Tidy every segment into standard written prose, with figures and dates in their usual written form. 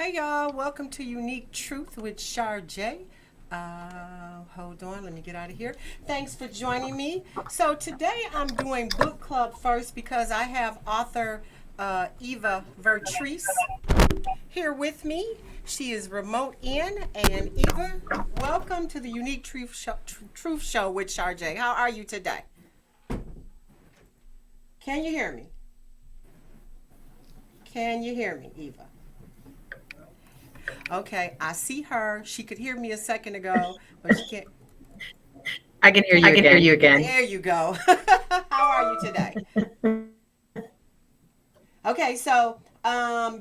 Hey y'all, welcome to Unique Truth with Sharjay. Hold on, let me get out of here. Thanks for joining me. So today I'm doing book club first because I have author Eva Vertrice here with me. She is remote in, and Eva, welcome to the Unique Truth Show with Sharjay. How are you today? Can you hear me? Can you hear me, Eva? Okay, I see her. She could hear me a second ago, but she can't. I can hear you again. There you go. How are you today? Okay, so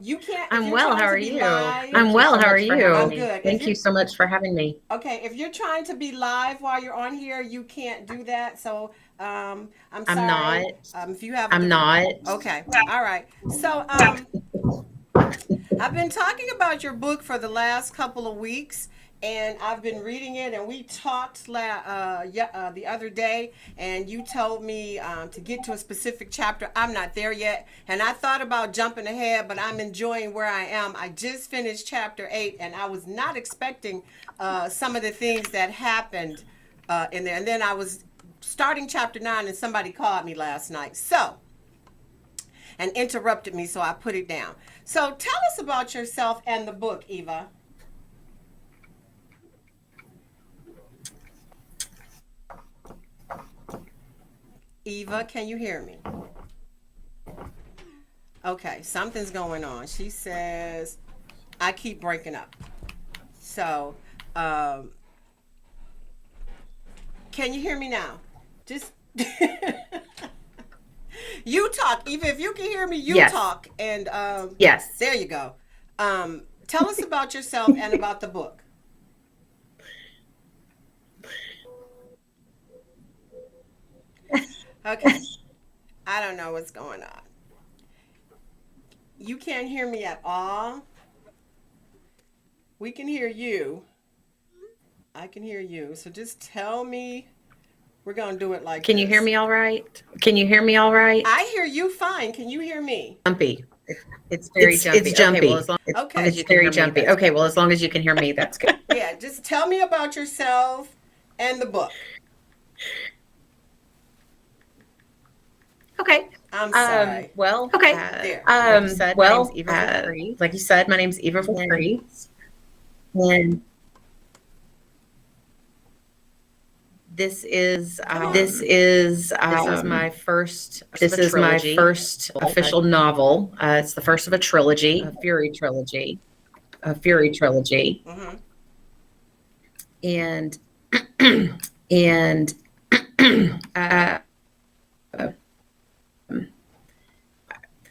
you can't. I'm well. How are you? I'm well. How are you? I'm good. Thank you so much for having me. Okay, if you're trying to be live while you're on here, you can't do that. So I'm sorry. I'm not. If you have. I'm not. Okay. All right. So I've been talking about your book for the last couple of weeks, and I've been reading it. And we talked the other day, and you told me to get to a specific chapter. I'm not there yet, and I thought about jumping ahead, but I'm enjoying where I am. I just finished chapter 8, and I was not expecting some of the things that happened in there. And then I was starting chapter 9, and somebody called me last night. And interrupted me, so I put it down. So tell us about yourself and the book, Eva. Eva, can you hear me? Okay, something's going on. She says, I keep breaking up. So, can you hear me now? Just... You talk. Even if you can hear me, you Yes. talk. And Yes. there you go. Tell us about yourself and about the book. Okay. I don't know what's going on. You can't hear me at all. We can hear you. I can hear you. So just tell me. We're going to do it like Can you this. hear me all right? Can you hear me all right? I hear you fine. Can you hear me? Jumpy. It's very jumpy. It's jumpy. Okay, well, Okay. It's very jumpy. Okay, well, as long as you can hear me, that's good. Yeah, just tell me about yourself and the book. Okay. I'm sorry. Okay. There. Like you said, my name's Eva Vertrice, and this is my first official novel. It's the first of a trilogy, a Fury trilogy, Mm-hmm. and and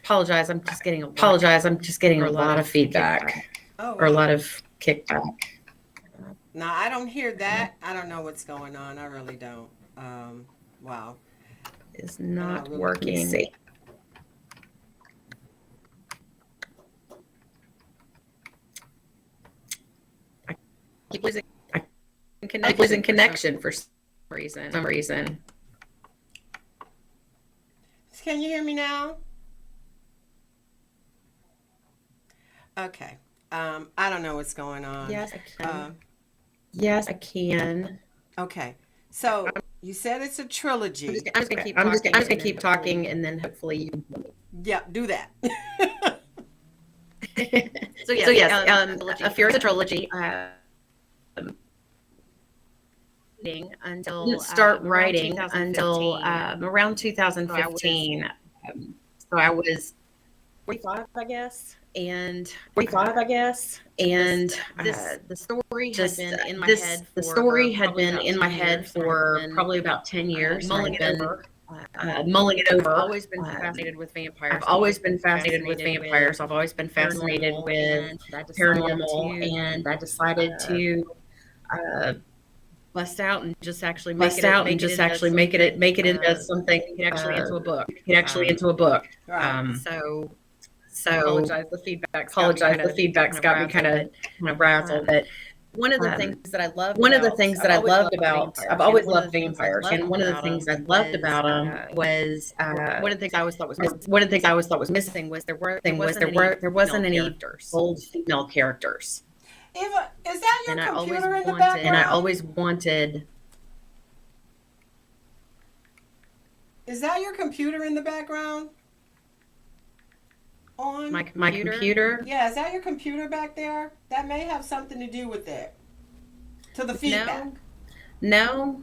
apologize. I'm just getting a lot of feedback or a lot of kickback. No, I don't hear that. I don't know what's going on. I really don't. Wow. It's not really working. I keep losing connection for some reason. Can you hear me now? Okay. I don't know what's going on. Yes, I can. Yes, I can. Okay. So you said it's a trilogy. I'm just gonna keep talking, and then hopefully you. Yeah, do that. So yes, a Fury trilogy. Until didn't start writing until around 2015. So I was 45, I guess. And the story had been in my head. The story had been in my head for probably about 10 years. Mulling it over. I've always been fascinated with vampires. I've always been fascinated with paranormal, and I decided to bust out and just actually make it into something. Into a book. Right. So apologize. The feedback's got me kind of razzled. But one of the things that I loved one of the about, things that I loved about, I've always loved vampires, and one of the things I loved was, about them was one of the things I always thought was one of the things I always thought was missing missing was there wasn't any characters. bold female characters. Eva, is that your And I always computer in the wanted- background? And I always wanted. Is that your computer in the background? On? My My computer. computer. Yeah, is that your computer back there? That may have something to do with it. To the feedback. No.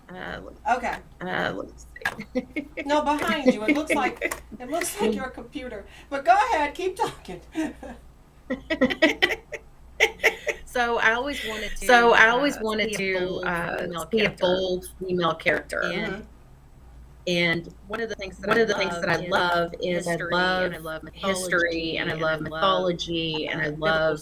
Okay. Let's see. No, behind you. It looks like your computer. But go ahead, keep talking. So I always wanted to. So I always wanted to be a bold female character. And And one of the things that one of the things that I love is I love history, and I love mythology, and I love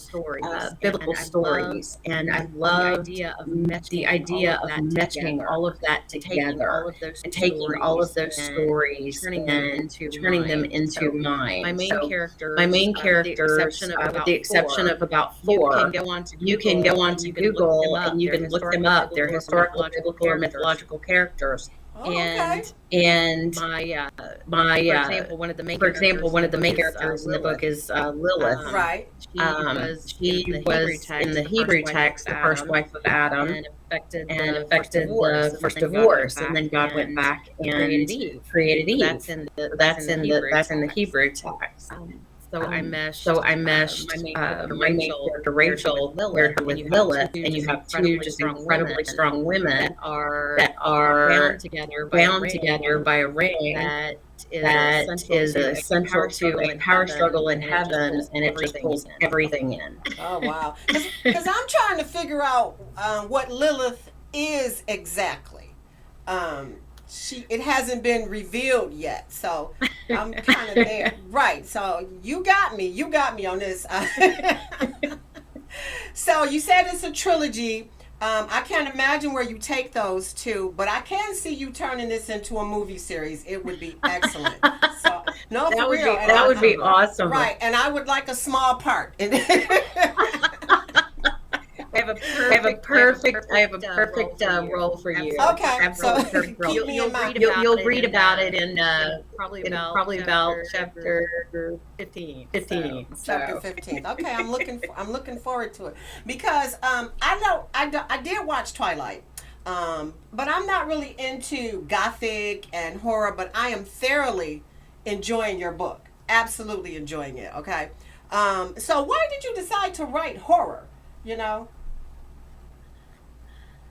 biblical stories, and I love the idea of the idea of matching all of that together and taking all of those stories turning and them turning them mine. into So mine. my main So characters, my main with characters, with the exception of about four, you can go on to Google and you can look them up. They're historical, biblical, or mythological characters. Oh, okay. And my my for example, one of the main characters in the book is Lilith. Right. She was in the Hebrew text the first wife of Adam, and affected the first divorce, and then God went back and created Eve. That's in the That's in the Hebrew text. So I meshed my main character Rachel paired her with Lilith, and you have two just incredibly strong women that are bound together by a ring that is essential to a power struggle in heaven, and it just pulls everything in. Oh, wow. Because I'm trying to figure out what Lilith is exactly. It hasn't been revealed yet, so I'm kind of there. Right. So you got me on this. So you said it's a trilogy. I can't imagine where you take those two, but I can see you turning this into a movie series. It would be excellent. So no, for real. That would be awesome. Right, and I would like a small part. I have a perfect role for you. Okay, so keep me in mind. You'll read about it in probably about chapter 15. Chapter 15. Okay, I'm looking forward to it because I did watch Twilight, but I'm not really into gothic and horror. But I am thoroughly enjoying your book. Absolutely enjoying it. Okay, so why did you decide to write horror? You know.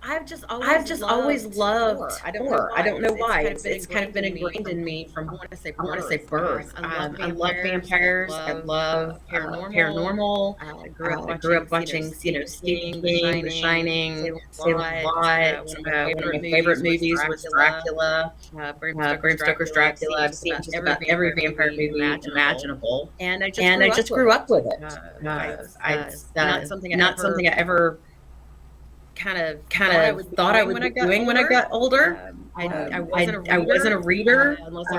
I've just always loved horror. horror. I don't know why. It's kind of been ingrained in me from I want to say birth. I love vampires. I love paranormal. I grew up watching, Stephen King, The Shining, Salem Lot. One of my favorite movies was Dracula. Bram Stoker's Dracula. I've seen just about every vampire movie imaginable, and I just grew up with it. It's not something I ever kind of thought I would be doing when I got older. I wasn't a reader unless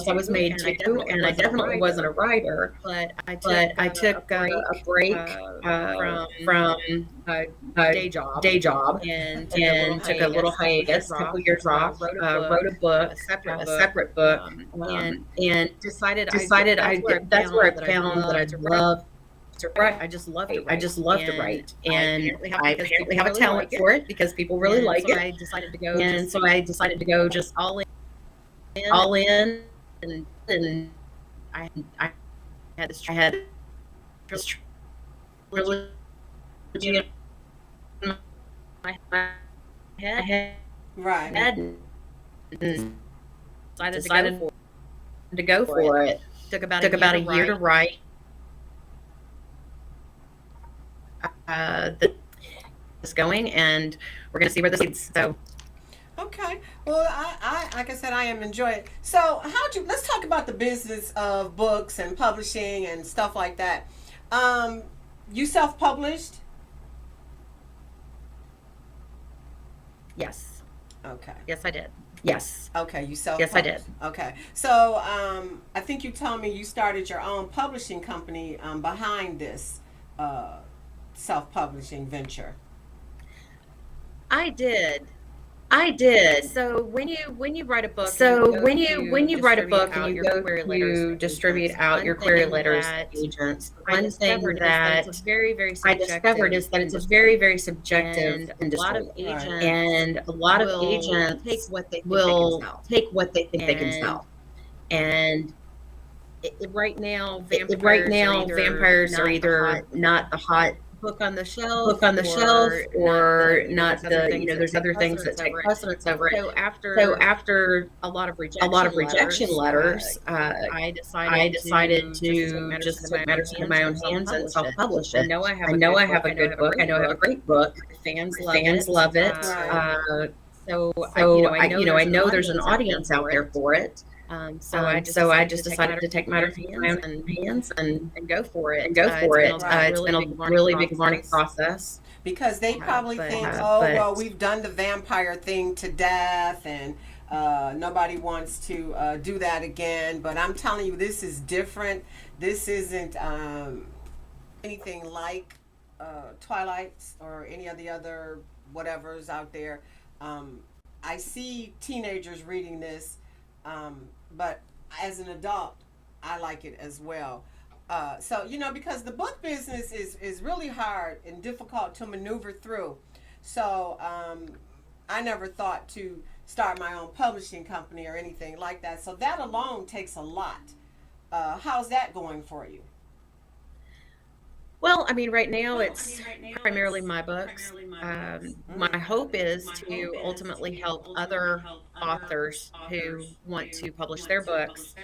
I was made to, and I definitely wasn't a writer. But I took a break from day job and took a little hiatus, a couple years off. Wrote a book, a separate book, and decided that's where I found that I love to write. I just love to write. I just love to write, and I apparently have a talent for it because people really like it. I decided to go. So I decided to go just all in, and I had this trilogy in my head. Right. And decided to go for it. Took about a year to write. This going, and we're going to see where this leads. So, okay. Well, I like I said, I am enjoying it. So, let's talk about the business of books and publishing and stuff like that. You self-published? Yes. Okay. Yes, I did. Yes. Okay, you self-published. Yes, I did. Okay. So, I think you told me you started your own publishing company behind this self-publishing venture. I did. I did. So when you write a book, So and when you you write a distribute book and out you your go query letters to to distribute agents, out one your query thing letters that to agents, I one thing discovered is that that it's a very, very I discovered subjective is that it's a industry, very, very subjective and a lot industry. of agents And a lot of will take agents what they think they can will sell. take what they think they can And sell. And right now, right vampires are now, either vampires are not the either hot not the hot book on the shelf, book on the shelf or not or the, not there's other the, things that there's take other things that precedence take over it. precedence over it. So So after after a lot of a lot of rejection rejection letters, letters, I I decided decided to just take to matters just into my take own matters into hands my and own hands and self-publish it. self-publish I it. know I have I a know good I book. have a I know I good have a book. I great know I have a book. great book. My fans My love fans it. love it. So So I know I there's an know there's an audience out there audience out for there it. for it. So I just So I decided just to take decided matters to take into my matters own into my hands own hands and go for it. and go It's for been it. a It's really been a big learning really big learning process. process. Because they probably think, But oh, well, we've done the vampire thing to death and nobody wants to do that again. But I'm telling you, this is different. This isn't anything like Twilight's or any of the other whatever's out there. I see teenagers reading this, but as an adult, I like it as well. So because the book business is really hard and difficult to maneuver through. So I never thought to start my own publishing company or anything like that. So that alone takes a lot. How's that going for you? Well, I mean, right now it's primarily my books. My hope is to ultimately help other authors who want to publish their books,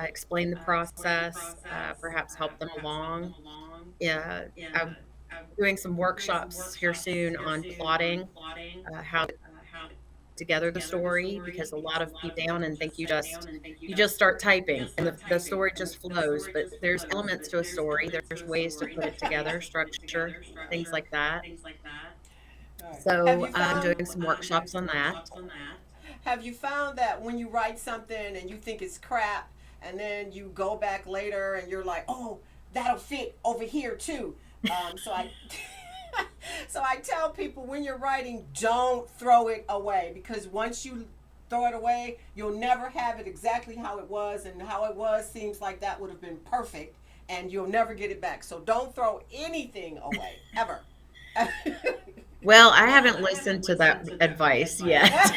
explain the process, perhaps help them along. Yeah, I'm doing some workshops here soon on plotting, how to put together the story, because a lot of people down and think you just start typing and the story just flows, but there's elements to a story. There's ways to put it together, structure, things like that. Right. Have So you I'm found doing some workshops on that. Have you found that when you write something and you think it's crap, and then you go back later and you're like, oh, that'll fit over here too. So I, so I tell people when you're writing, don't throw it away, because once you throw it away, you'll never have it exactly how it was, and how it was seems like that would have been perfect, and you'll never get it back. So don't throw anything away ever. Well, I haven't listened to that advice yet.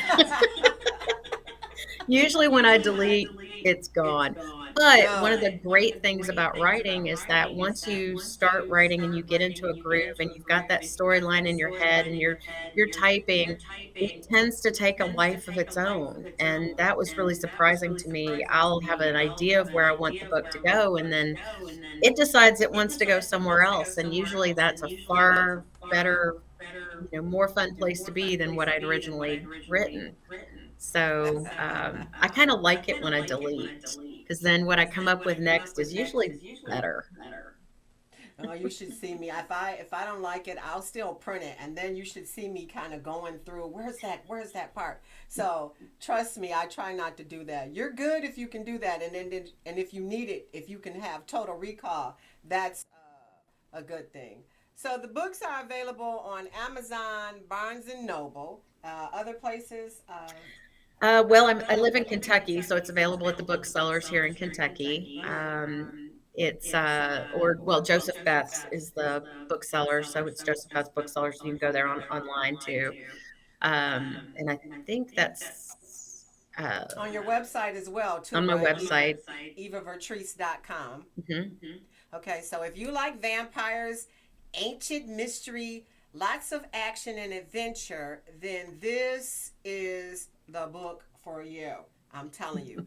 Usually when I delete, it's gone. But one of the great things about writing is that once you start writing and you get into a groove and you've got that storyline in your head and you're typing, it tends to take a life of its own. And that was really surprising to me. I'll have an idea of where I want the book to go, and then it decides it wants to go somewhere else. And usually that's a far better, more fun place to be than what I'd originally written. So I kind of like it when I delete, because then what I come up with next is usually better. Oh, you should see me. If I don't like it, I'll still print it, and then you should see me kind of going through. Where's that part? So trust me, I try not to do that. You're good if you can do that, and if you need it, if you can have total recall, that's a good thing. So the books are available on Amazon, Barnes and Noble, other places. Well, I live in Kentucky, so it's available at the booksellers here in Kentucky. Joseph Beth's is the bookseller, so it's Joseph Beth's booksellers. You can go there online too. And I think that's On your website as well, too, on my right? website. EvaVertrice.com. Mm-hmm. Okay, so if you like vampires, ancient mystery, lots of action and adventure, then this is the book for you. I'm telling you.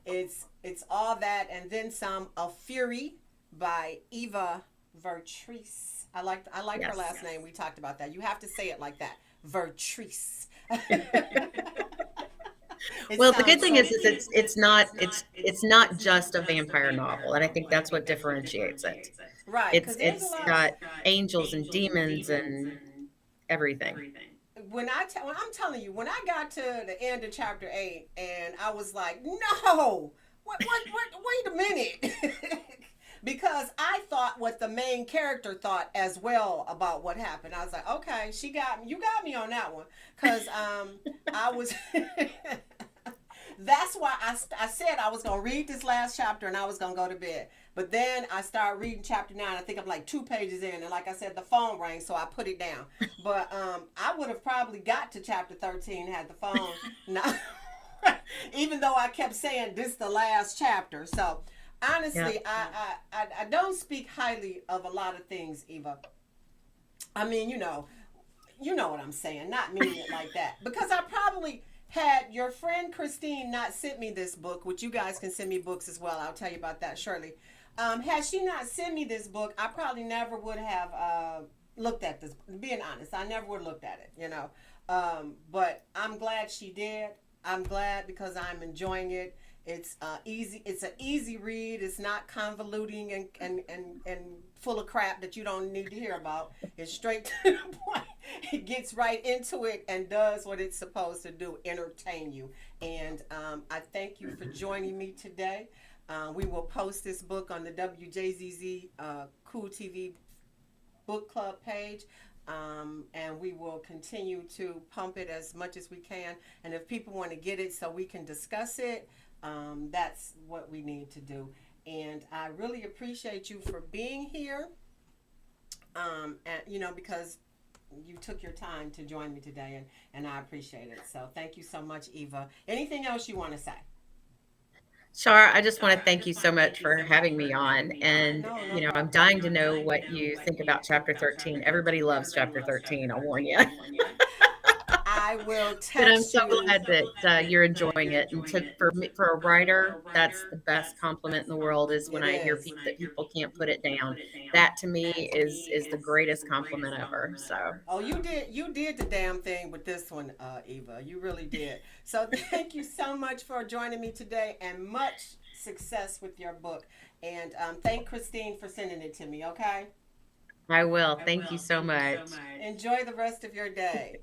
It's all that and then some. Of Fury by Eva Vertrice. I like Yes. her last name. We talked about that. You have to say it like that. Vertrice. Well, the good thing is it's not just a vampire novel, and I think that's what differentiates it. right. It's got angels and demons and everything. When I'm telling you, when I got to the end of chapter 8, and I was like, no, wait a minute, because I thought what the main character thought as well about what happened. I was like, okay, you got me on that one, because I was. That's why I said I was gonna read this last chapter and I was gonna go to bed. But then I started reading chapter 9. I think I'm like 2 pages in, and like I said, the phone rang, so I put it down. But I would have probably got to chapter 13 had the phone not. Even though I kept saying this is the last chapter. So honestly, I don't speak highly of a lot of things, Eva. I mean, you know what I'm saying. Not meaning it like that, because I probably had your friend Christine not sent me this book, which you guys can send me books as well. I'll tell you about that shortly. Had she not sent me this book, I probably never would have looked at this. Being honest, I never would have looked at it, you know. But I'm glad she did. I'm glad because I'm enjoying it. It's easy. It's an easy read. It's not convoluting and full of crap that you don't need to hear about. It's straight to the point. It gets right into it and does what it's supposed to do: entertain you. And I thank you for joining me today. We will post this book on the WJZZ Cool TV book club page. And we will continue to pump it as much as we can. And if people want to get it so we can discuss it, that's what we need to do. And I really appreciate you for being here. And you know, because you took your time to join me today, and I appreciate it. So thank you so much, Eva. Anything else you want to say? Shar, I just want to thank you so much for having me on. And, you know, I'm dying to know what you think about chapter 13. Everybody loves chapter 13, I'll warn you. I will text But I'm so you. glad that you're enjoying it. And for a writer, that's the best compliment in the world, is when I hear that people can't put it down. That to me is the greatest compliment ever. So. Oh, you did the damn thing with this one, Eva. You really did. So thank you so much for joining me today, and much success with your book. And thank Christine for sending it to me. Okay. I will. Thank you so much. Enjoy the rest of your day.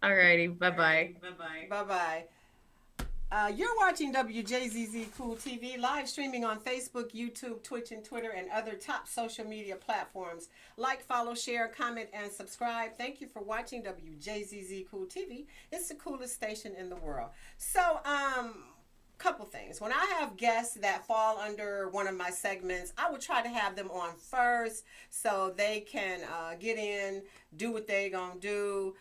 All righty. Bye-bye. Bye-bye. You're watching WJZZ Cool TV, live streaming on Facebook, YouTube, Twitch, and Twitter, and other top social media platforms. Like, follow, share, comment, and subscribe. Thank you for watching WJZZ Cool TV. It's the coolest station in the world. So, couple things. When I have guests that fall under one of my segments, I would try to have them on first so they can get in, do what they gonna do.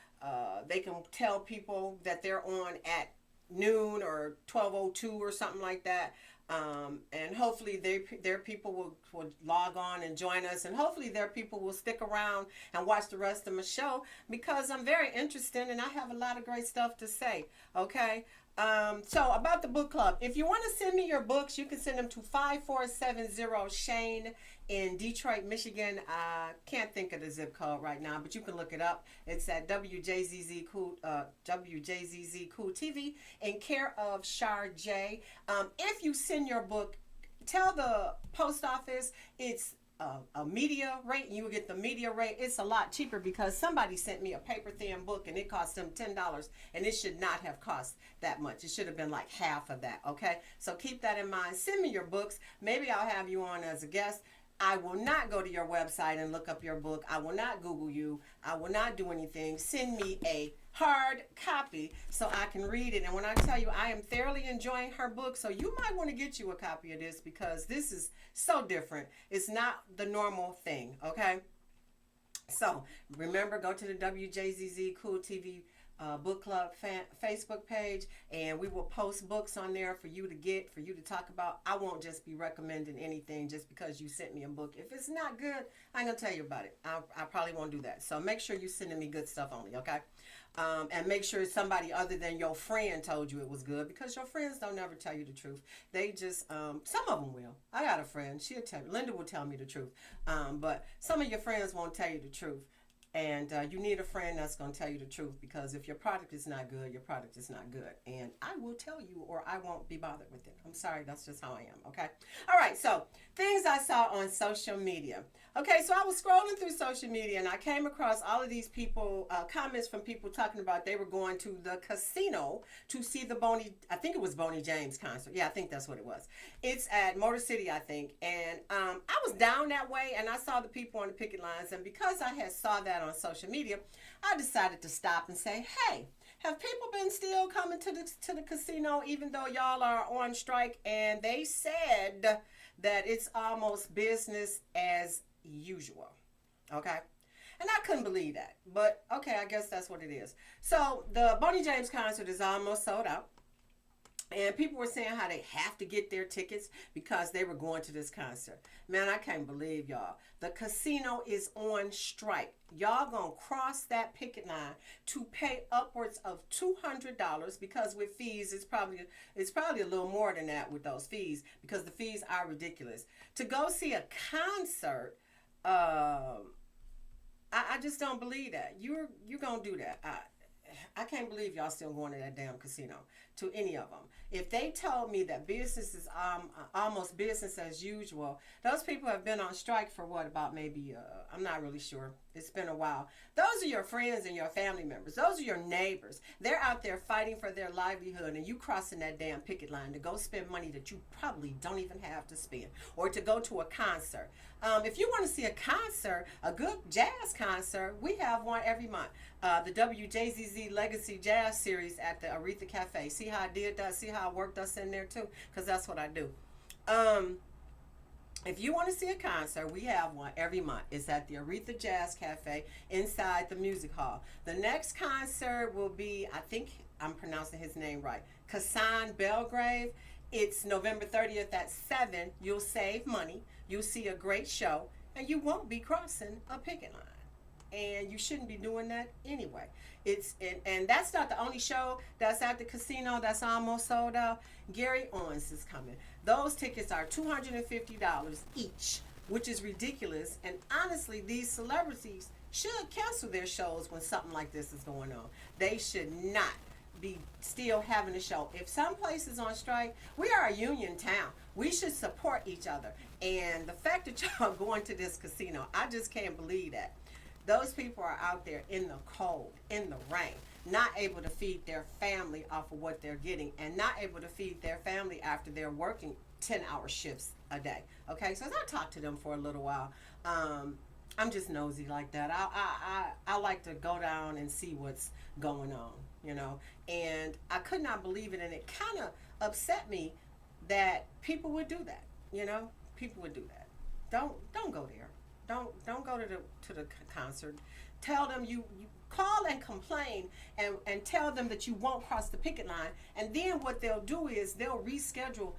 They can tell people that they're on at noon or 12:02 or something like that. And hopefully their people will log on and join us, and hopefully their people will stick around and watch the rest of my show, because I'm very interested and I have a lot of great stuff to say. Okay. So about the book club, if you want to send me your books, you can send them to 5470 Shane in Detroit, Michigan. I can't think of the zip code right now, but you can look it up. It's at WJZZ Cool TV, in care of Shar J. If you send your book, tell the post office it's a media rate, and you will get the media rate. It's a lot cheaper because somebody sent me a paper thin book and it cost them $10, and it should not have cost that much. It should have been like half of that. Okay, so keep that in mind. Send me your books. Maybe I'll have you on as a guest. I will not go to your website and look up your book. I will not Google you. I will not do anything. Send me a hard copy so I can read it. And when I tell you I am thoroughly enjoying her book, so you might want to get you a copy of this, because this is so different. It's not the normal thing, okay? So remember, go to the WJZZ Cool TV book club Facebook page, and we will post books on there for you to get, for you to talk about. I won't just be recommending anything just because you sent me a book. If it's not good, I ain't gonna tell you about it. I probably won't do that. So make sure you're sending me good stuff only, okay? And make sure somebody other than your friend told you it was good, because your friends don't never tell you the truth. They just, some of them will. I got a friend, she'll tell you, Linda will tell me the truth. But some of your friends won't tell you the truth. And you need a friend that's going to tell you the truth, because if your product is not good, your product is not good. And I will tell you, or I won't be bothered with it. I'm sorry, that's just how I am, okay? All right, so things I saw on social media. Okay, so I was scrolling through social media and I came across all of these people, comments from people talking about they were going to the casino to see the I think it was Boney James concert. Yeah, I think that's what it was. It's at Motor City, I think. And I was down that way and I saw the people on the picket lines. And because I had saw that on social media, I decided to stop and say, hey, have people been still coming to the casino even though y'all are on strike? And they said that it's almost business as usual. Okay. And I couldn't believe that. But okay, I guess that's what it is. So the Boney James concert is almost sold out. And people were saying how they have to get their tickets because they were going to this concert. Man, I can't believe y'all. The casino is on strike. Y'all gonna cross that picket line to pay upwards of $200, because with fees, it's probably a little more than that with those fees, because the fees are ridiculous. To go see a concert, I just don't believe that. You're gonna do that. I can't believe y'all still going to that damn casino, to any of them. If they told me that business is almost business as usual, those people have been on strike for what, about maybe, I'm not really sure. It's been a while. Those are your friends and your family members. Those are your neighbors. They're out there fighting for their livelihood, and you crossing that damn picket line to go spend money that you probably don't even have to spend, or to go to a concert. If you want to see a concert, a good jazz concert, we have one every month. The Wjzz Legacy Jazz Series at the Aretha Cafe. See how I did that? See how I worked us in there too? Because that's what I do. If you want to see a concert, we have one every month. It's at the Aretha Jazz Cafe inside the music hall. The next concert will be, I think I'm pronouncing his name right, Kassan Belgrave. It's November 30th at 7. You'll save money. You'll see a great show, and you won't be crossing a picket line. And you shouldn't be doing that anyway. And that's not the only show that's at the casino that's almost sold out. Gary Owens is coming. Those tickets are $250 each, which is ridiculous. And honestly, these celebrities should cancel their shows when something like this is going on. They should not be still having a show. If some place is on strike, we are a union town. We should support each other. And the fact that y'all going to this casino, I just can't believe that. Those people are out there in the cold, in the rain, not able to feed their family off of what they're getting, and not able to feed their family after they're working 10-hour shifts a day. Okay, so as I talked to them for a little while, I'm just nosy like that. I like to go down and see what's going on, you know. And I could not believe it, and it kind of upset me that people would do that. You know, people would do that. Don't go there. Don't go to the concert. Tell them you call and complain and tell them that you won't cross the picket line, and then what they'll do is they'll reschedule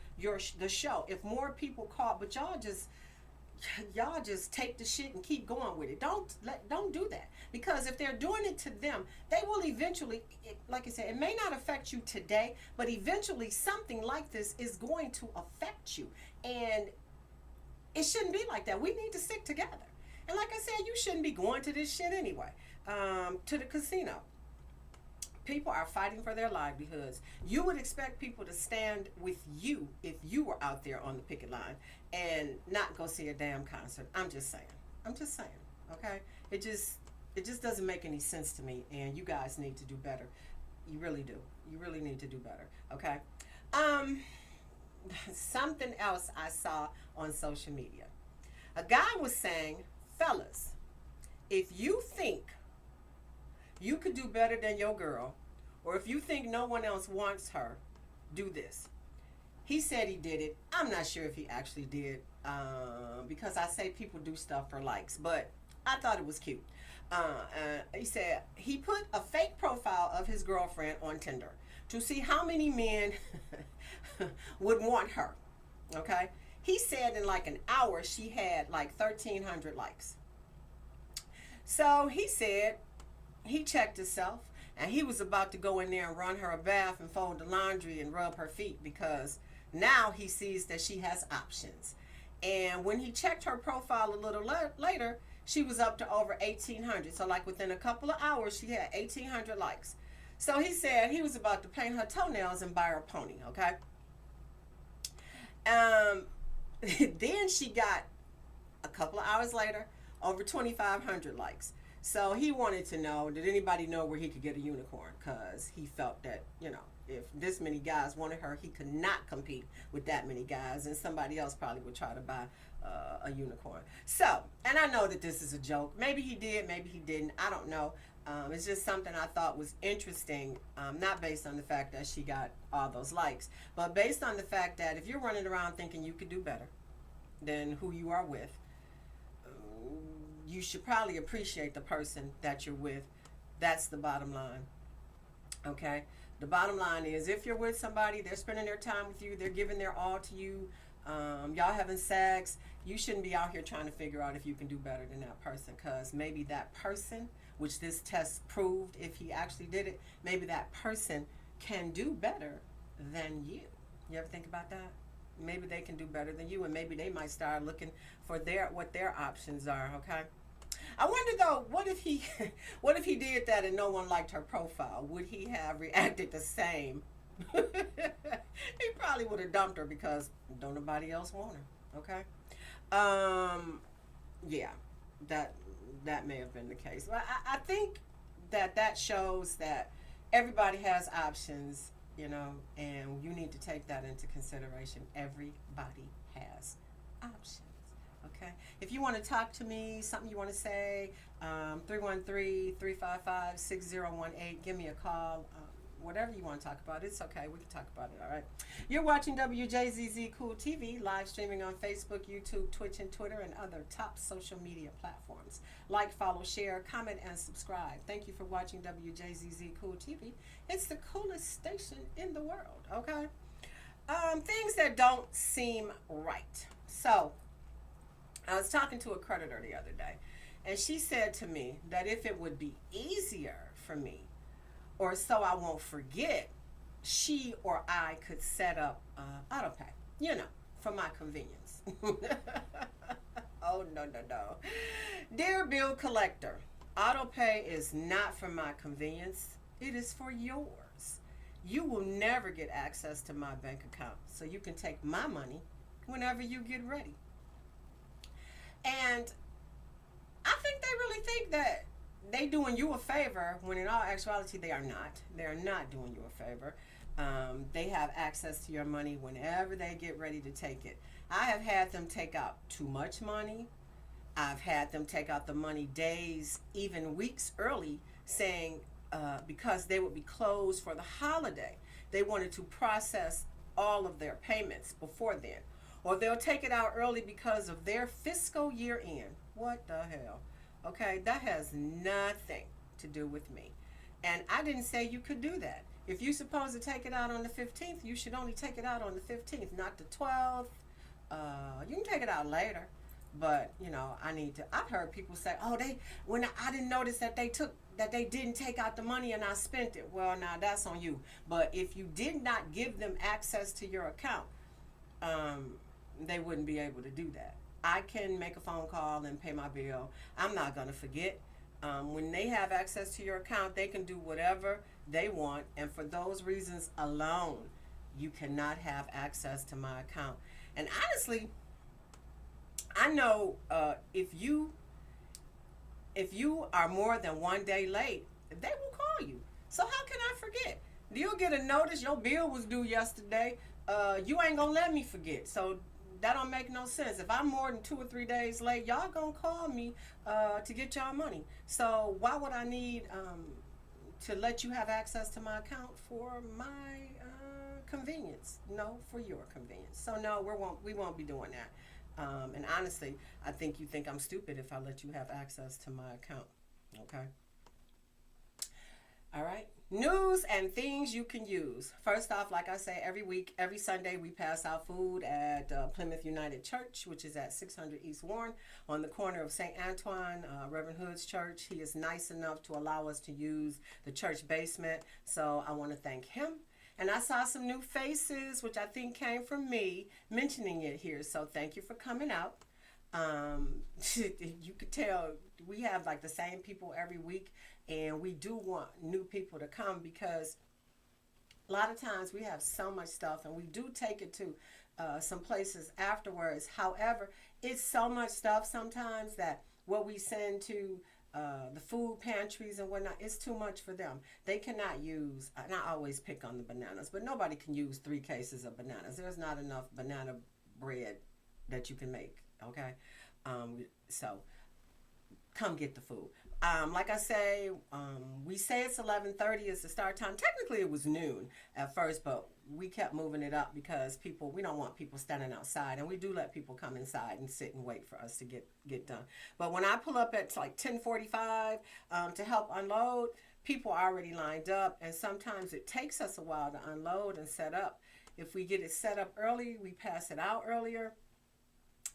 the show if more people call. But y'all just take the shit and keep going with it. Don't do that, because if they're doing it to them, they will eventually, like I said, it may not affect you today, but eventually something like this is going to affect you. And it shouldn't be like that. We need to stick together. And like I said, you shouldn't be going to this shit anyway, to the casino. People are fighting for their livelihoods. You would expect people to stand with you if you were out there on the picket line and not go see a damn concert. I'm just saying, okay? It just doesn't make any sense to me, and you guys need to do better. You really do. You really need to do better, okay? Something else I saw on social media. A guy was saying, fellas, if you think you could do better than your girl, or if you think no one else wants her, do this. He said he did it. I'm not sure if he actually did, because I say people do stuff for likes, but I thought it was cute. He said he put a fake profile of his girlfriend on Tinder to see how many men would want her. Okay? He said in like an hour she had like 1,300 likes. So he said he checked himself, and he was about to go in there and run her a bath and fold the laundry and rub her feet, because now he sees that she has options. And when he checked her profile a little later, she was up to over 1,800. So like within a couple of hours, she had 1,800 likes. So he said he was about to paint her toenails and buy her a pony. Okay. Then she got, a couple of hours later, over 2,500 likes. So he wanted to know, did anybody know where he could get a unicorn? Because he felt that, if this many guys wanted her, he could not compete with that many guys, and somebody else probably would try to buy a unicorn. So, and I know that this is a joke. Maybe he did, maybe he didn't. I don't know. It's just something I thought was interesting, not based on the fact that she got all those likes, but based on the fact that if you're running around thinking you could do better than who you are with, you should probably appreciate the person that you're with. That's the bottom line. Okay? The bottom line is, if you're with somebody, they're spending their time with you, they're giving their all to you, y'all having sex, you shouldn't be out here trying to figure out if you can do better than that person, because maybe that person, which this test proved if he actually did it, maybe that person can do better than you. You ever think about that? Maybe they can do better than you, and maybe they might start looking for what their options are. Okay. I wonder though, what if he did that and no one liked her profile? Would he have reacted the same? He probably would have dumped her because don't nobody else want her. Okay. Yeah, that may have been the case. But I think that shows that everybody has options, and you need to take that into consideration. Everybody has options. Okay. If you want to talk to me, something you want to say, 313-355-6018. Give me a call. Whatever you want to talk about, it's okay. We can talk about it, all right? You're watching Wjzz Cool TV, live streaming on Facebook, YouTube, Twitch, and Twitter, and other top social media platforms. Like, follow, share, comment, and subscribe. Thank you for watching Wjzz Cool TV. It's the coolest station in the world, okay? Things that don't seem right. So, I was talking to a creditor the other day, and she said to me that if it would be easier for me, or so I won't forget, she or I could set up auto pay, for my convenience. Oh, no. Dear bill collector, auto pay is not for my convenience. It is for yours. You will never get access to my bank account, so you can take my money whenever you get ready. And I think they really think that they doing you a favor, when in all actuality they are not. They are not doing you a favor. They have access to your money whenever they get ready to take it. I have had them take out too much money. I've had them take out the money days, even weeks early, saying because they would be closed for the holiday, they wanted to process all of their payments before then. Or they'll take it out early because of their fiscal year end. What the hell? Okay, that has nothing to do with me. And I didn't say you could do that. If you're supposed to take it out on the 15th, you should only take it out on the 15th, not the 12th. You can take it out later, but I've heard people say, oh, I didn't notice that they didn't take out the money and I spent it. Well, now that's on you. But if you did not give them access to your account, they wouldn't be able to do that. I can make a phone call and pay my bill. I'm not going to forget. When they have access to your account, they can do whatever they want. And for those reasons alone, you cannot have access to my account. And honestly, I know if you are more than one day late, they will call you. So how can I forget? You'll get a notice your bill was due yesterday. You ain't going to let me forget. So that don't make no sense. If I'm more than 2 or 3 days late, y'all gonna call me to get y'all money. So why would I need to let you have access to my account for my convenience? No, for your convenience. So no, we won't be doing that. And honestly, I think you think I'm stupid if I let you have access to my account. Okay. All right. News and things you can use. First off, like I say, every week, every Sunday, we pass out food at Plymouth United Church, which is at 600 East Warren on the corner of St. Antoine, Reverend Hood's church. He is nice enough to allow us to use the church basement. So I want to thank him. And I saw some new faces, which I think came from me mentioning it here. So thank you for coming out. You could tell we have like the same people every week, and we do want new people to come because a lot of times we have so much stuff and we do take it to some places afterwards. However, it's so much stuff sometimes that what we send to the food pantries and whatnot, it's too much for them. They cannot use, and I always pick on the bananas, but nobody can use 3 cases of bananas. There's not enough banana bread that you can make, okay? So come get the food. Like I say, we say it's 11:30 is the start time. Technically, it was noon at first, but we kept moving it up because we don't want people standing outside, and we do let people come inside and sit and wait for us to get done. But when I pull up at like 10:45 to help unload, people are already lined up, and sometimes it takes us a while to unload and set up. If we get it set up early, we pass it out earlier.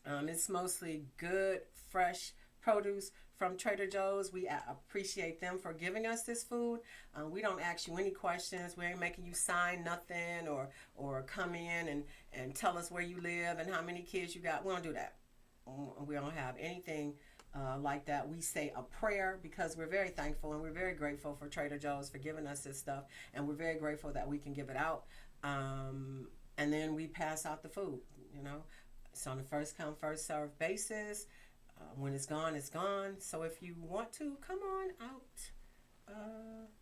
It's mostly good, fresh produce from Trader Joe's. We appreciate them for giving us this food. We don't ask you any questions. We ain't making you sign nothing or come in and tell us where you live and how many kids you got. We don't do that. We don't have anything like that. We say a prayer because we're very thankful and we're very grateful for Trader Joe's for giving us this stuff, and we're very grateful that we can give it out. And then we pass out the food. It's on a first come first serve basis. When it's gone, it's gone. So if you want to, come on out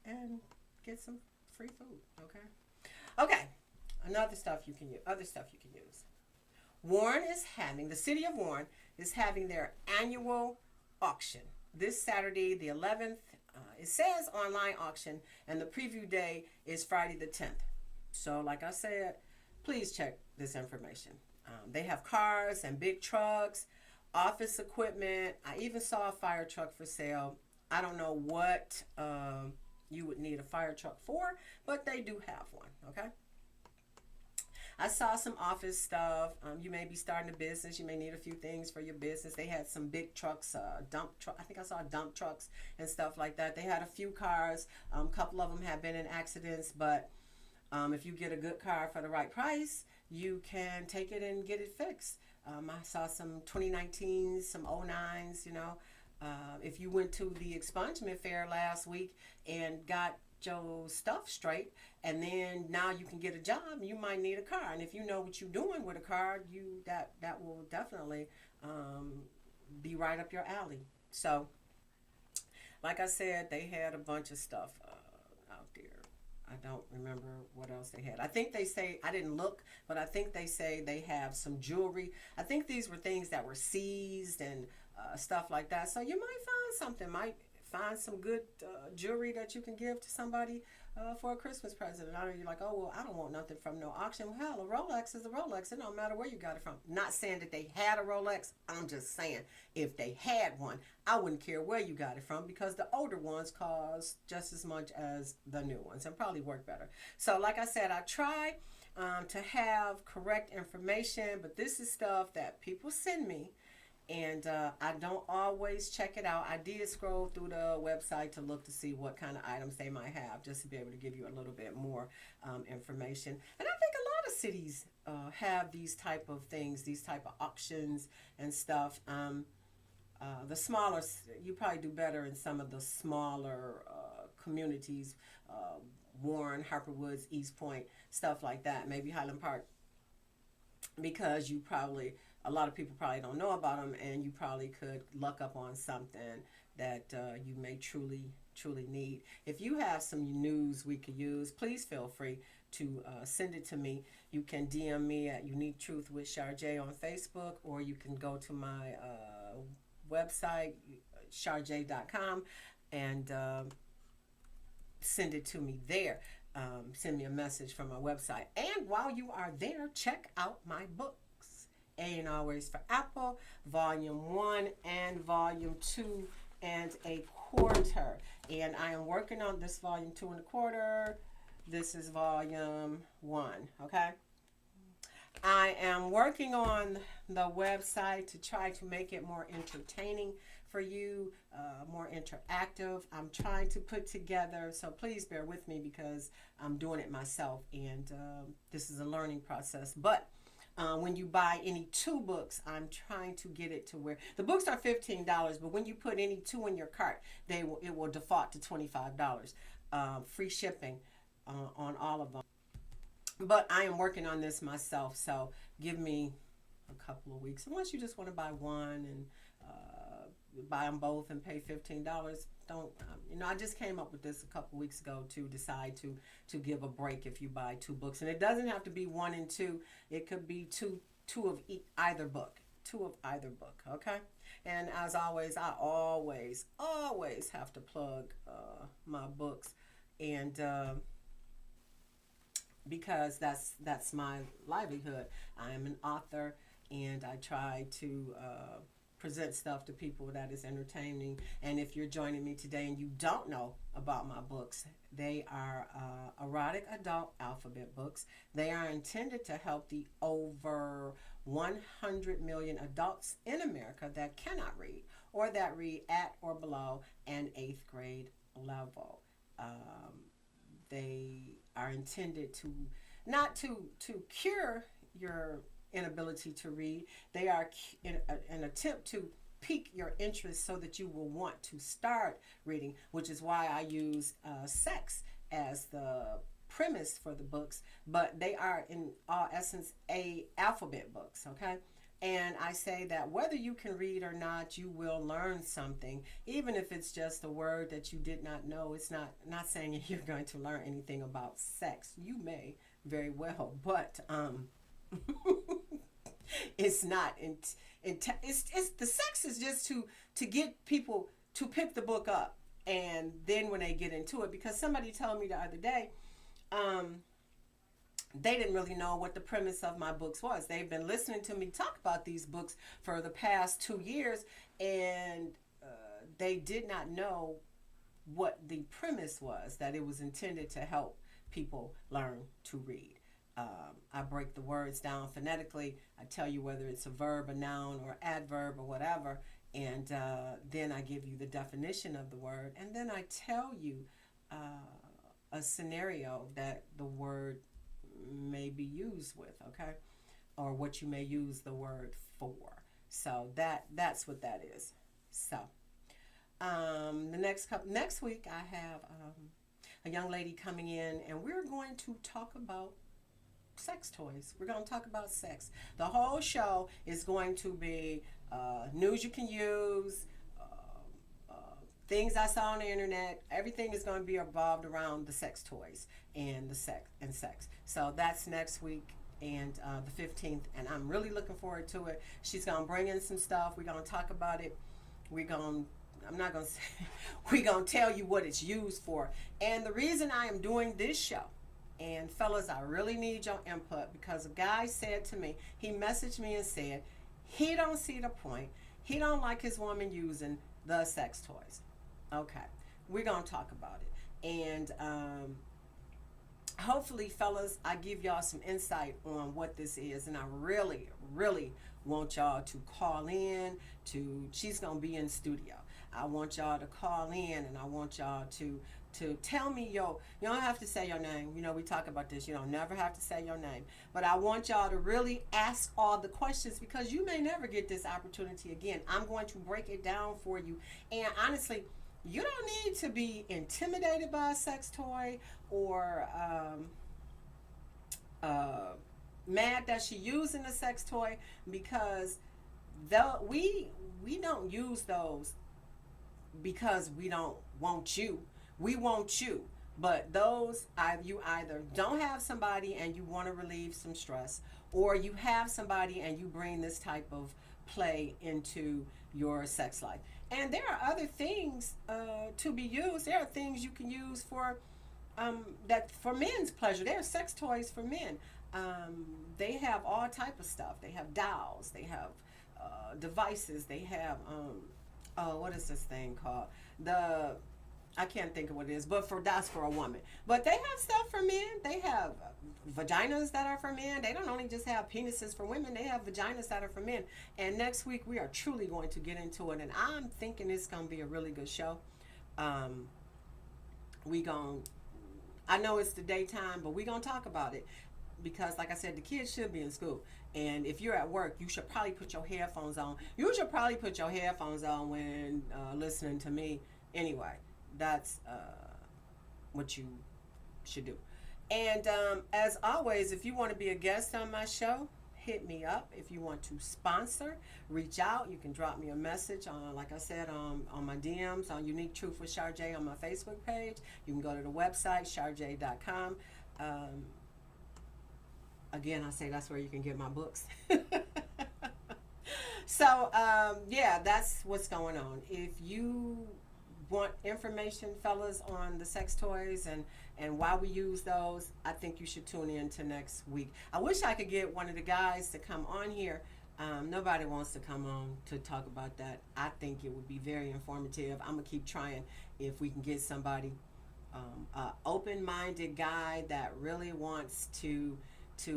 and get some free food. Okay. Other stuff you can use. The city of Warren is having their annual auction this Saturday, the 11th. It says online auction, and the preview day is Friday the 10th. So, like I said, please check this information. They have cars and big trucks, office equipment. I even saw a fire truck for sale. I don't know what you would need a fire truck for, but they do have one, okay? I saw some office stuff. You may be starting a business. You may need a few things for your business. They had some big trucks, dump truck. I think I saw dump trucks and stuff like that. They had a few cars. A couple of them have been in accidents, but if you get a good car for the right price, you can take it and get it fixed. I saw some 2019s, some 09s, if you went to the expungement fair last week and got your stuff straight, and then now you can get a job, you might need a car. And if you know what you're doing with a car, that will definitely be right up your alley. So, like I said, they had a bunch of stuff out there. I don't remember what else they had. I think they say, I didn't look, but I think they say they have some jewelry. I think these were things that were seized and stuff like that. So you might find something, find some good jewelry that you can give to somebody for a Christmas present. And I know you're like, oh, well, I don't want nothing from no auction. Well, hell, a Rolex is a Rolex. It don't matter where you got it from. Not saying that they had a Rolex. I'm just saying if they had one, I wouldn't care where you got it from because the older ones cost just as much as the new ones and probably work better. So like I said, I try to have correct information, but this is stuff that people send me. And I don't always check it out. I did scroll through the website to look to see what kind of items they might have, just to be able to give you a little bit more information. And I think a lot of cities have these type of things, these type of auctions and stuff. The smaller, you probably do better in some of the smaller communities, Warren, Harper Woods, East Point, stuff like that, maybe Highland Park, because a lot of people probably don't know about them, and you probably could luck up on something that you may truly need. If you have some news we could use, please feel free to send it to me. You can DM me at Unique Truth with Sharjay on Facebook, or you can go to my website, sharjay.com, and send it to me there. Send me a message from my website. And while you are there, check out my books. Ain't Always for Apple, Volume 1 and Volume 2 and a quarter. And I am working on this Volume 2 and a quarter. This is Volume 1, okay? I am working on the website to try to make it more entertaining for you, more interactive. I'm trying to put together, so please bear with me because I'm doing it myself, and this is a learning process. But when you buy any 2 books, I'm trying to get it to where the books are $15, but when you put any 2 in your cart, it will default to $25. Free shipping on all of them. But I am working on this myself, so give me a couple of weeks. Unless you just want to buy one and buy them both and pay $15. Don't I just came up with this a couple weeks ago to decide to give a break if you buy 2 books, and it doesn't have to be 1 and 2. It could be two of either book. 2 of either book, okay? And as always, I always have to plug my books, and because that's my livelihood. I am an author, and I try to present stuff to people that is entertaining. And if you're joining me today and you don't know about my books, they are erotic adult alphabet books. They are intended to help the over 100 million adults in America that cannot read, or that read at or below an 8th grade level. They are intended to not to cure your inability to read. They are an attempt to pique your interest so that you will want to start reading, which is why I use sex as the premise for the books. But they are in all essence alphabet books, okay? And I say that whether you can read or not, you will learn something, even if it's just a word that you did not know. It's not saying you're going to learn anything about sex. You may very well, but it's not. It's the sex is just to get people to pick the book up, and then when they get into it, because somebody told me the other day, they didn't really know what the premise of my books was. They've been listening to me talk about these books for the past 2 years, and they did not know what the premise was, that it was intended to help people learn to read. I break the words down phonetically. I tell you whether it's a verb, a noun, or adverb, or whatever, and then I give you the definition of the word, and then I tell you a scenario that the word may be used with, okay, or what you may use the word for. So that's what that is. So next week I have a young lady coming in, and we're going to talk about sex toys. We're going to talk about sex. The whole show is going to be news you can use, things I saw on the internet. Everything is going to be revolved around the sex toys and sex. So that's next week, and the 15th, and I'm really looking forward to it. She's going to bring in some stuff. We're going to talk about it. I'm not going to say, we're going to tell you what it's used for. And the reason I am doing this show, and fellas, I really need your input, because a guy said to me, he messaged me and said he don't see the point. He don't like his woman using the sex toys. Okay, we're going to talk about it. And hopefully, fellas, I give y'all some insight on what this is. And I really, really want y'all to call in. She's going to be in studio. I want y'all to call in, and I want y'all to tell me you don't have to say your name. You know, we talk about this. You don't never have to say your name. But I want y'all to really ask all the questions, because you may never get this opportunity again. I'm going to break it down for you. And honestly, you don't need to be intimidated by a sex toy or mad that she's using a sex toy, because we don't use those because we don't want you. We want you. But those, you either don't have somebody and you want to relieve some stress, or you have somebody and you bring this type of play into your sex life. And there are other things to be used. There are things you can use for that for men's pleasure. There are sex toys for men. They have all type of stuff. They have dolls. They have devices. They have what is this thing called? I can't think of what it is, but that's for a woman. But they have stuff for men. They have vaginas that are for men. They don't only just have penises for women. They have vaginas that are for men. And next week we are truly going to get into it. And I'm thinking it's going to be a really good show. I know it's the daytime, but we're going to talk about it. Because like I said, the kids should be in school. And if you're at work, you should probably put your headphones on. You should probably put your headphones on when listening to me. Anyway, that's what you should do. And as always, if you want to be a guest on my show, hit me up. If you want to sponsor, reach out. You can drop me a message on, like I said, on my DMs on Unique Truth with Sharjay on my Facebook page. You can go to the website, sharjay.com. Again, I say that's where you can get my books. So, yeah, that's what's going on. If you want information, fellas, on the sex toys and why we use those, I think you should tune in to next week. I wish I could get one of the guys to come on here. Nobody wants to come on to talk about that. I think it would be very informative. I'm going to keep trying if we can get somebody, open-minded guy that really wants to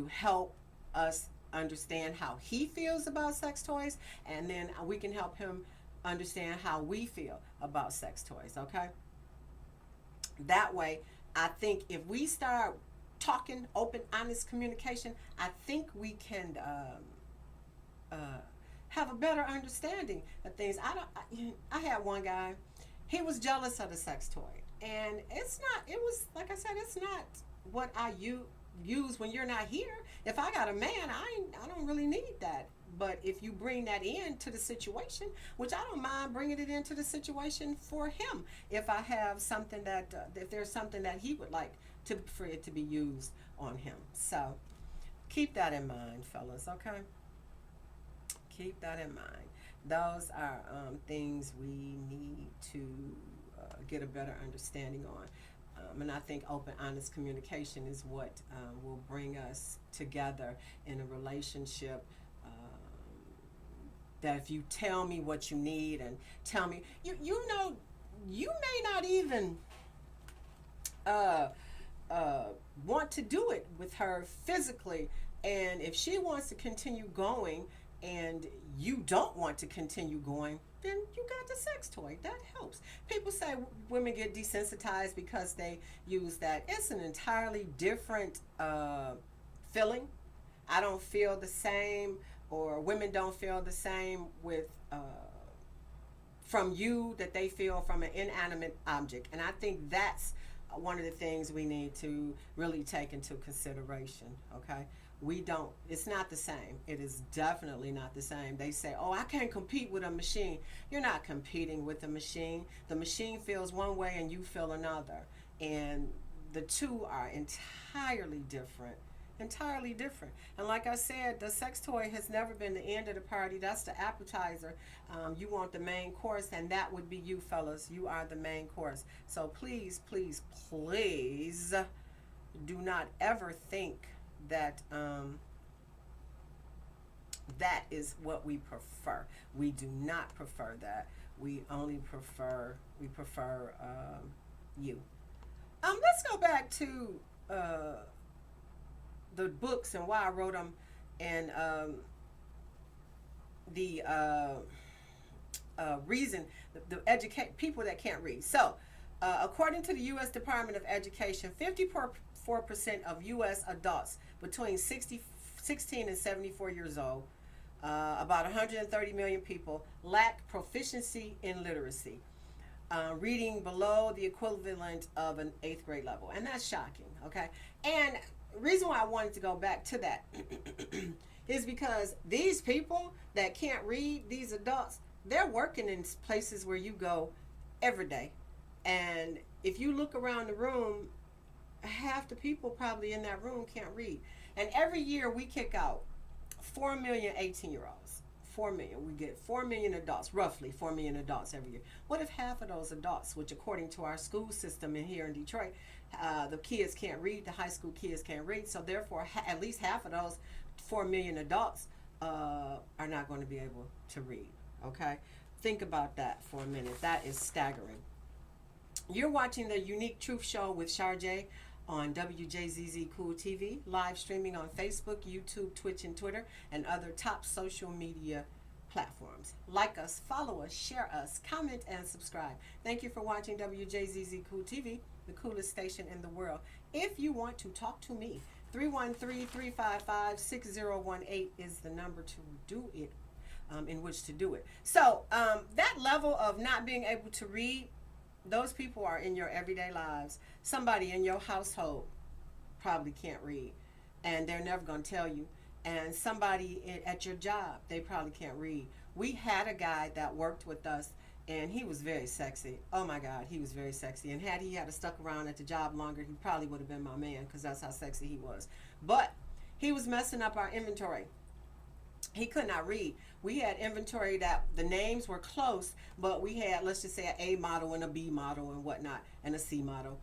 help us understand how he feels about sex toys, and then we can help him understand how we feel about sex toys, okay? That way, I think if we start talking, open, honest communication, I think we can have a better understanding of things. I had one guy, he was jealous of the sex toy, and it was, like I said, it's not what I use when you're not here. If I got a man, I don't really need that. But if you bring that into the situation, which I don't mind bringing it into the situation for him, if I have something that, if there's something that he would like for it to be used on him. So keep that in mind, fellas, okay? Keep that in mind. Those are things we need to get a better understanding on. And I think open, honest communication is what will bring us together in a relationship. That if you tell me what you need and tell me, you know, you may not even want to do it with her physically, and if she wants to continue going and you don't want to continue going, then you got the sex toy. That helps. People say women get desensitized because they use that. It's an entirely different feeling. I don't feel the same, or women don't feel the same with from you that they feel from an inanimate object. And I think that's one of the things we need to really take into consideration, okay? It's not the same. It is definitely not the same. They say, oh, I can't compete with a machine. You're not competing with a machine. The machine feels one way and you feel another. And the two are entirely different. Entirely different. And like I said, the sex toy has never been the end of the party. That's the appetizer. You want the main course, and that would be you, fellas. You are the main course. So please, please, please do not ever think that that is what we prefer. We do not prefer that. We only prefer you. Let's go back to the books and why I wrote them, and the reason, the educate people that can't read. So according to the U.S. Department of Education, 54% of U.S. adults between 16 and 74 years old, about 130 million people, lack proficiency in literacy, reading below the equivalent of an 8th grade level. And that's shocking, okay? And the reason why I wanted to go back to that is because these people that can't read, these adults, they're working in places where you go every day. And if you look around the room, half the people probably in that room can't read. And every year we kick out 4 million 18-year-olds. 4 million. We get 4 million adults, roughly 4 million adults every year. What if half of those adults, which according to our school system in here in Detroit, the kids can't read, the high school kids can't read, so therefore at least half of those 4 million adults are not going to be able to read, okay? Think about that for a minute. That is staggering. You're watching the Unique Truth Show with Sharjay on Wjzz Cool TV, live streaming on Facebook, YouTube, Twitch, and Twitter, and other top social media platforms. Like us, follow us, share us, comment, and subscribe. Thank you for watching Wjzz Cool TV, the coolest station in the world. If you want to talk to me, 313-355-6018 is the number to do it, in which to do it. So that level of not being able to read, those people are in your everyday lives. Somebody in your household probably can't read, and they're never going to tell you. And somebody at your job, they probably can't read. We had a guy that worked with us, and he was very sexy. Oh my God, he was very sexy. And had he had stuck around at the job longer, he probably would have been my man, because that's how sexy he was. But he was messing up our inventory. He could not read. We had inventory that the names were close, but we had, let's just say, an A model and a B model and whatnot, and a C model.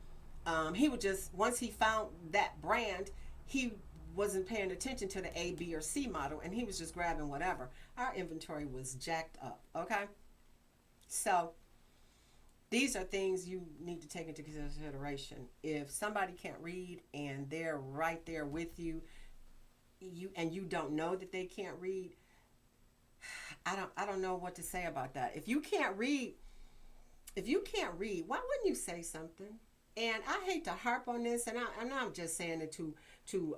He would just, once he found that brand, he wasn't paying attention to the A, B, or C model, and he was just grabbing whatever. Our inventory was jacked up, okay? So these are things you need to take into consideration. If somebody can't read and they're right there with you, you don't know that they can't read, I don't know what to say about that. If you can't read, why wouldn't you say something? And I hate to harp on this, and I'm not just saying it to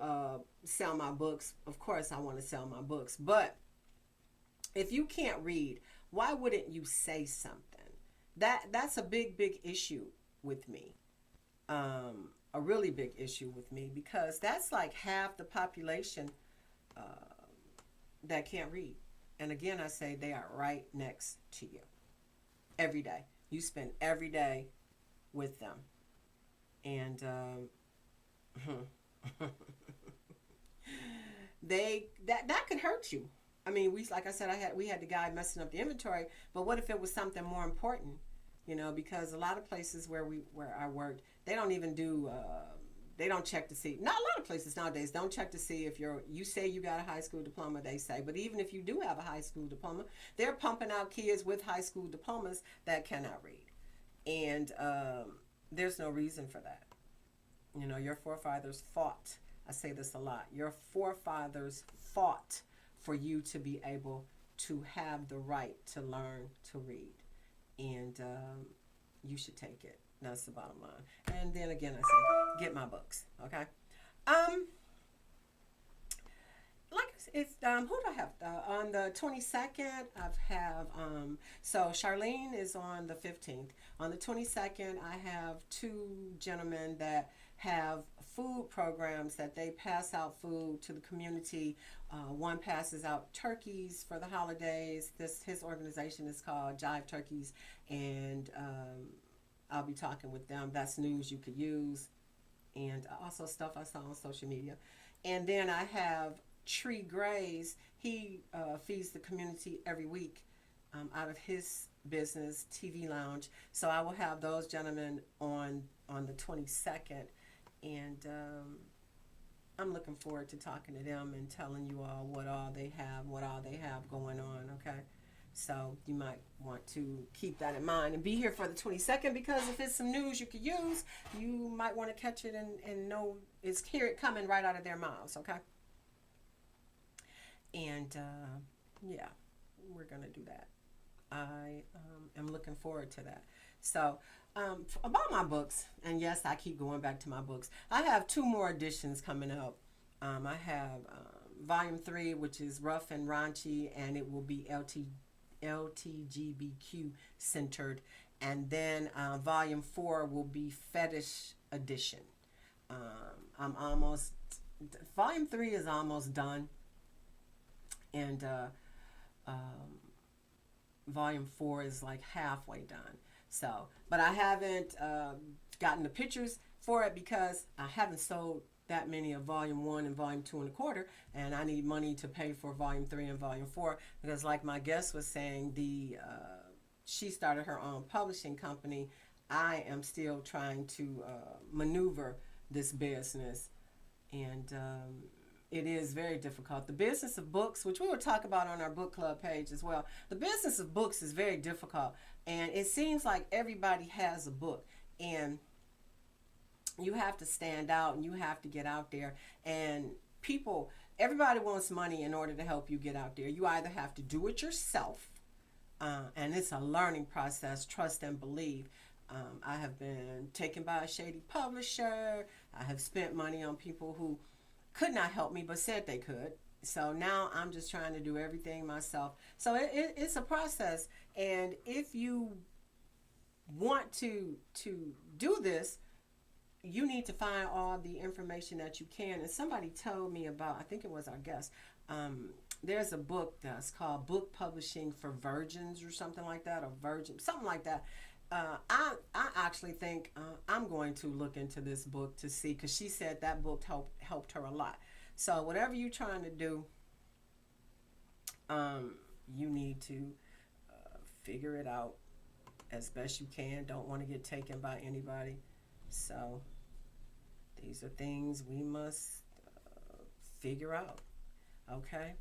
sell my books. Of course, I want to sell my books, but if you can't read, why wouldn't you say something? That's a big issue with me. A really big issue with me, because that's like half the population that can't read. And again, I say they are right next to you every day. You spend every day with them, and that could hurt you. I mean, like I said, we had the guy messing up the inventory, but what if it was something more important? You know, because a lot of places where I worked, they don't even do, they don't check to see. Not a lot of places nowadays don't check to see if you say you got a high school diploma, they say. But even if you do have a high school diploma, they're pumping out kids with high school diplomas that cannot read. And there's no reason for that. You know, your forefathers fought. I say this a lot. Your forefathers fought for you to be able to have the right to learn to read. And you should take it. That's the bottom line. And then again, I say, get my books, okay? Like it's who do I have on the 22nd? I have so Charlene is on the 15th. On the 22nd, I have two gentlemen that have food programs that they pass out food to the community. One passes out turkeys for the holidays. His organization is called Jive Turkeys, and I'll be talking with them. That's news you could use, and also stuff I saw on social media. And then I have Tree Grays. He feeds the community every week out of his business, TV Lounge. So I will have those gentlemen on the 22nd, and I'm looking forward to talking to them and telling you all what all they have going on, okay? So you might want to keep that in mind and be here for the 22nd, because if it's some news you could use, you might want to catch it and know hear it coming right out of their mouths, okay? And yeah, we're going to do that. I am looking forward to that. So about my books, and yes, I keep going back to my books. I have two more editions coming up. I have Volume 3, which is rough and raunchy, and it will be LTGBQ centered. And then Volume 4 will be Fetish Edition. Volume 3 is almost done. And Volume 4 is like halfway done. So, but I haven't gotten the pictures for it because I haven't sold that many of Volume 1 and Volume 2 and a quarter, and I need money to pay for Volume 3 and Volume 4, because like my guest was saying, she started her own publishing company. I am still trying to maneuver this business, and it is very difficult. The business of books, which we will talk about on our book club page as well, the business of books is very difficult, and it seems like everybody has a book, and you have to stand out and you have to get out there, and everybody wants money in order to help you get out there. You either have to do it yourself, and it's a learning process, trust and believe. I have been taken by a shady publisher. I have spent money on people who could not help me, but said they could. So now I'm just trying to do everything myself. So it's a process, and if you want to do this, you need to find all the information that you can. And somebody told me about, I think it was our guest, there's a book that's called Book Publishing for Virgins or something like that, or Virgin, something like that. I actually think I'm going to look into this book to see, because she said that book helped her a lot. So whatever you're trying to do, you need to figure it out as best you can. Don't want to get taken by anybody. So these are things we must figure out. Okay.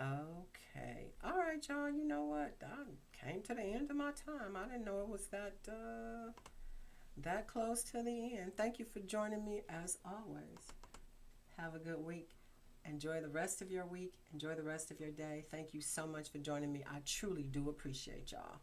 Okay. All right, y'all. You know what? I came to the end of my time. I didn't know it was that close to the end. Thank you for joining me as always. Have a good week. Enjoy the rest of your week. Enjoy the rest of your day. Thank you so much for joining me. I truly do appreciate y'all.